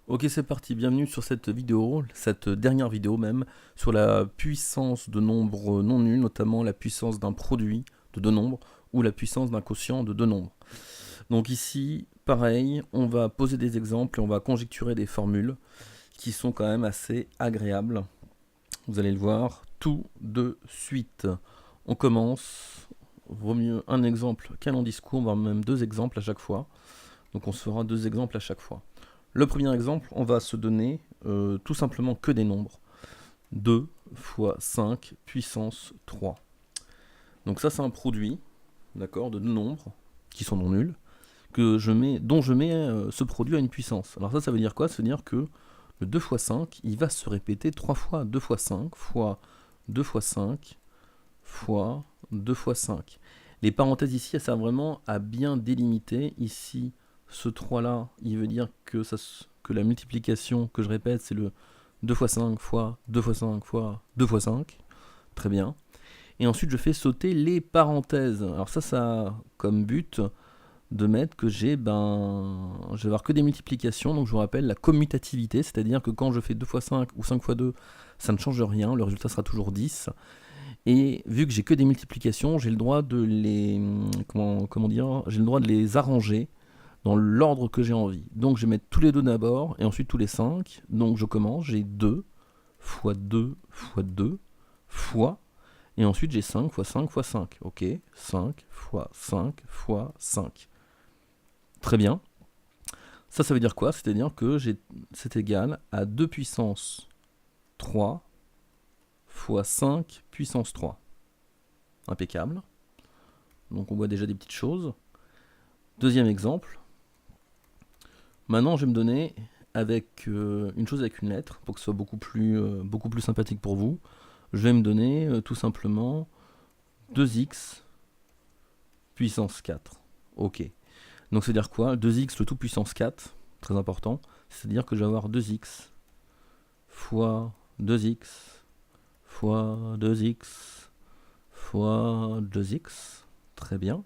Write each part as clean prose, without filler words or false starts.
Ok, c'est parti, bienvenue sur cette vidéo, cette dernière vidéo même, sur la puissance de nombres non nuls, notamment la puissance d'un produit de deux nombres ou la puissance d'un quotient de deux nombres. Donc ici, pareil, on va poser des exemples et on va conjecturer des formules qui sont quand même assez agréables. Vous allez le voir tout de suite. On commence, vaut mieux un exemple qu'un long discours, voire même deux exemples à chaque fois. Donc on se fera deux exemples à chaque fois. Le premier exemple, on va se donner tout simplement que des nombres. 2 fois 5 puissance 3. Donc ça c'est un produit, d'accord, de deux nombres qui sont non nuls, dont je mets ce produit à une puissance. Alors ça veut dire quoi? Ça veut dire que le 2 fois 5, il va se répéter 3 fois 2 fois 5 fois 2 fois 5 fois 2 fois 5. Les parenthèses ici, elles servent vraiment à bien délimiter. Ici, ce 3 là, il veut dire que la multiplication que je répète, c'est le 2 fois 5 fois 2 fois 5 fois 2 fois 5. Très bien. Et ensuite, je fais sauter les parenthèses. Alors ça a comme but de mettre que je vais avoir que des multiplications. Donc je vous rappelle la commutativité, c'est-à-dire que quand je fais 2 fois 5 ou 5 fois 2, ça ne change rien, le résultat sera toujours 10. Et vu que j'ai que des multiplications, j'ai le droit de les comment dire, j'ai le droit de les arranger dans l'ordre que j'ai envie. Donc je vais mettre tous les deux d'abord et ensuite tous les 5. Donc je commence, j'ai 2 fois 2 fois 2 fois, et ensuite j'ai 5 fois 5 fois 5. Ok, 5 fois 5 fois 5. Très bien. Ça veut dire quoi? C'est-à-dire que c'est égal à 2 puissance 3 fois 5 puissance 3. Impeccable. Donc on voit déjà des petites choses. Deuxième exemple. Maintenant, je vais me donner avec une chose avec une lettre, pour que ce soit beaucoup plus sympathique pour vous. Je vais me donner tout simplement 2x puissance 4. Ok. Donc, c'est-à-dire quoi? 2x le tout puissance 4, très important. C'est-à-dire que je vais avoir 2x fois 2x fois 2x fois 2x. Très bien.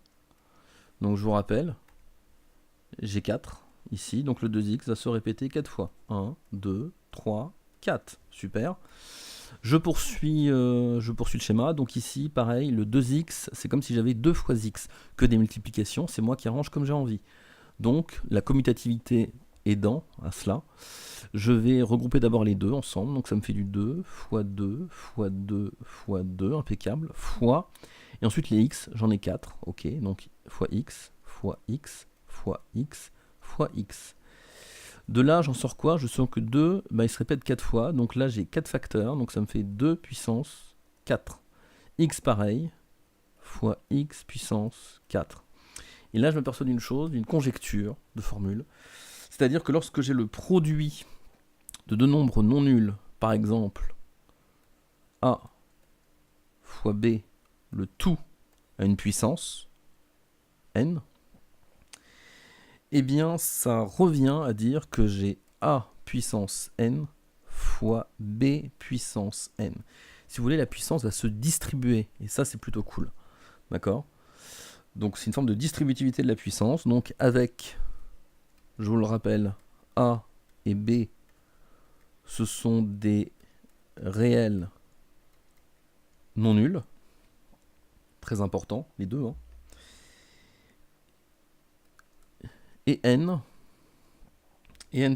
Donc, je vous rappelle, j'ai 4 ici, donc le 2x va se répéter 4 fois. 1, 2, 3, 4. Super. Je poursuis le schéma. Donc ici, pareil, le 2x, c'est comme si j'avais 2 fois x. Que des multiplications, c'est moi qui arrange comme j'ai envie. Donc la commutativité aidant à cela, je vais regrouper d'abord les deux ensemble. Donc ça me fait du 2 fois 2 fois 2 fois 2, impeccable, fois. Et ensuite les x, j'en ai 4. Ok, donc fois x fois x fois x fois x. De là, j'en sors quoi? Je sors que 2, il se répète 4 fois. Donc là, j'ai 4 facteurs. Donc ça me fait 2 puissance 4. X pareil, fois x puissance 4. Et là, je m'aperçois d'une chose, d'une conjecture de formule. C'est-à-dire que lorsque j'ai le produit de deux nombres non nuls, par exemple, a fois b, le tout à une puissance, n, eh bien, ça revient à dire que j'ai a puissance n fois b puissance n. Si vous voulez, la puissance va se distribuer, et ça, c'est plutôt cool. D'accord? Donc, c'est une forme de distributivité de la puissance. Donc, avec, je vous le rappelle, a et b, ce sont des réels non nuls. Très important, les deux. Hein. Et n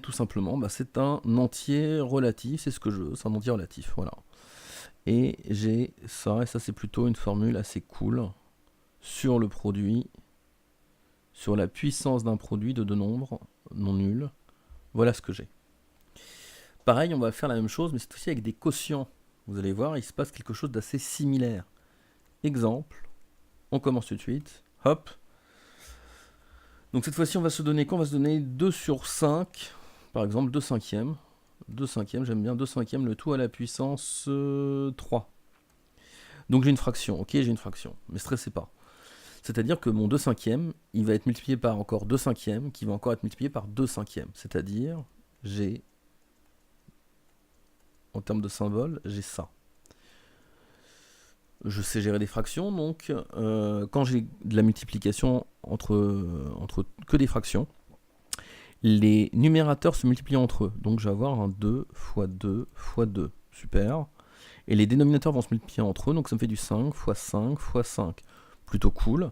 tout simplement, c'est un entier relatif, c'est ce que je veux, c'est un entier relatif, voilà. Et j'ai ça, et ça c'est plutôt une formule assez cool, sur le produit, sur la puissance d'un produit de deux nombres non nuls, voilà ce que j'ai. Pareil, on va faire la même chose, mais cette fois-ci avec des quotients. Vous allez voir, il se passe quelque chose d'assez similaire. Exemple, on commence tout de suite, hop. Donc cette fois-ci, on va se donner quoi? On va se donner 2 sur 5, par exemple 2 cinquièmes. 2 cinquièmes, j'aime bien 2 cinquièmes, le tout à la puissance 3. Donc j'ai une fraction, ok, j'ai une fraction, mais stressez pas. C'est-à-dire que mon 2 cinquièmes, il va être multiplié par encore 2 cinquièmes, qui va encore être multiplié par 2 cinquièmes. C'est-à-dire, j'ai, en termes de symbole, j'ai ça. Je sais gérer des fractions, donc quand j'ai de la multiplication entre que des fractions, les numérateurs se multiplient entre eux. Donc je vais avoir un 2 fois 2 fois 2. Super. Et les dénominateurs vont se multiplier entre eux, donc ça me fait du 5 fois 5 fois 5. Plutôt cool.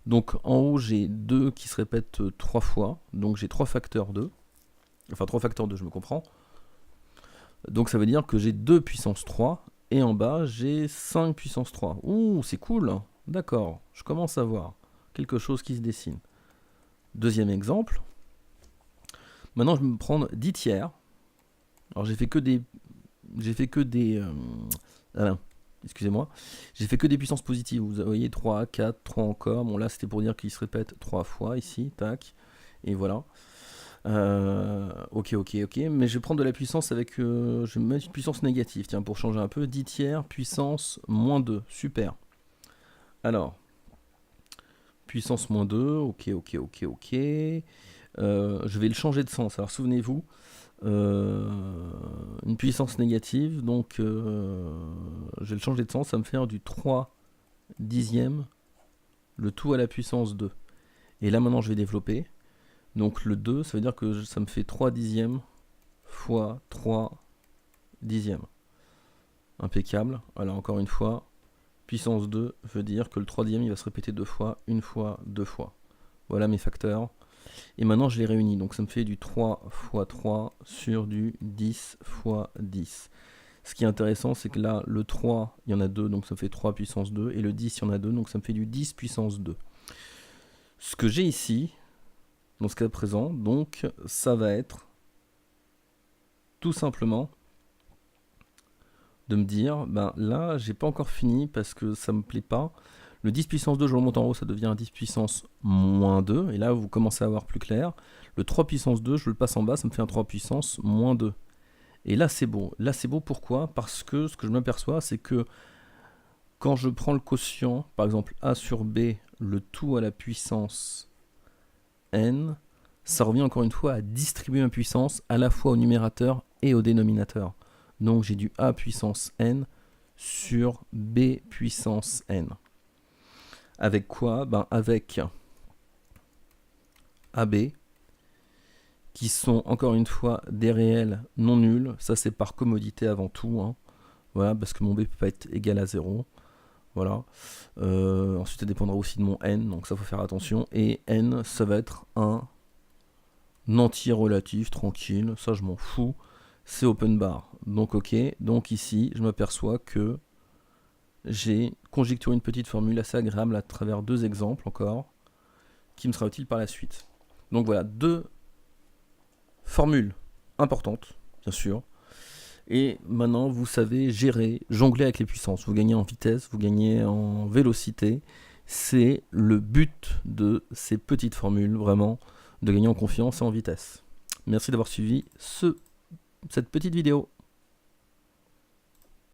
Donc en haut, j'ai 2 qui se répètent 3 fois. Donc j'ai 3 facteurs 2. Enfin 3 facteurs 2, je me comprends. Donc ça veut dire que j'ai 2 puissance 3. Et en bas, j'ai 5 puissance 3. Ouh, c'est cool. D'accord, je commence à voir quelque chose qui se dessine. Deuxième exemple. Maintenant, je vais me prendre 10 tiers. Alors j'ai fait que des... excusez-moi. J'ai fait que des puissances positives. Vous voyez, 3, 4, 3 encore. Bon, là, c'était pour dire qu'il se répète 3 fois ici. Tac. Et voilà. Ok. Mais je vais prendre de la puissance avec... je vais mettre une puissance négative. Tiens, pour changer un peu. 10 tiers, puissance moins 2. Super. Alors. Puissance moins 2. Ok. Je vais le changer de sens. Alors, souvenez-vous. Une puissance négative, donc je vais le changer de sens, ça va me faire du 3 dixièmes, le tout à la puissance 2. Et là maintenant je vais développer, donc le 2, ça veut dire que ça me fait 3 dixièmes fois 3 dixièmes. Impeccable. Alors encore une fois, puissance 2 veut dire que le 3 dixième il va se répéter 2 fois, une fois, 2 fois. Voilà mes facteurs. Et maintenant je les réunis, donc ça me fait du 3 fois 3 sur du 10 fois 10. Ce qui est intéressant, c'est que là, le 3, il y en a 2, donc ça me fait 3 puissance 2, et le 10, il y en a 2, donc ça me fait du 10 puissance 2. Ce que j'ai ici, dans ce cas présent, donc ça va être tout simplement de me dire, ben là, j'ai pas encore fini parce que ça me plaît pas. Le 10 puissance 2, je remonte en haut, ça devient un 10 puissance moins 2. Et là, vous commencez à voir plus clair. Le 3 puissance 2, je le passe en bas, ça me fait un 3 puissance moins 2. Et là, c'est beau. Là, c'est beau pourquoi? Parce que ce que je m'aperçois, c'est que quand je prends le quotient, par exemple A sur B, le tout à la puissance n, ça revient encore une fois à distribuer ma puissance à la fois au numérateur et au dénominateur. Donc j'ai du A puissance n sur B puissance n. Avec quoi? Ben avec AB, qui sont encore une fois des réels non nuls. Ça c'est par commodité avant tout. Hein. Voilà, parce que mon B peut pas être égal à 0. Voilà. Ensuite ça dépendra aussi de mon n, donc ça faut faire attention. Et n, ça va être un entier relatif, tranquille, ça je m'en fous. C'est open bar. Donc ok, donc ici je m'aperçois que j'ai conjecturé une petite formule assez agréable à travers deux exemples encore, qui me sera utile par la suite. Donc voilà, deux formules importantes, bien sûr. Et maintenant, vous savez gérer, jongler avec les puissances. Vous gagnez en vitesse, vous gagnez en vélocité. C'est le but de ces petites formules, vraiment, de gagner en confiance et en vitesse. Merci d'avoir suivi cette petite vidéo.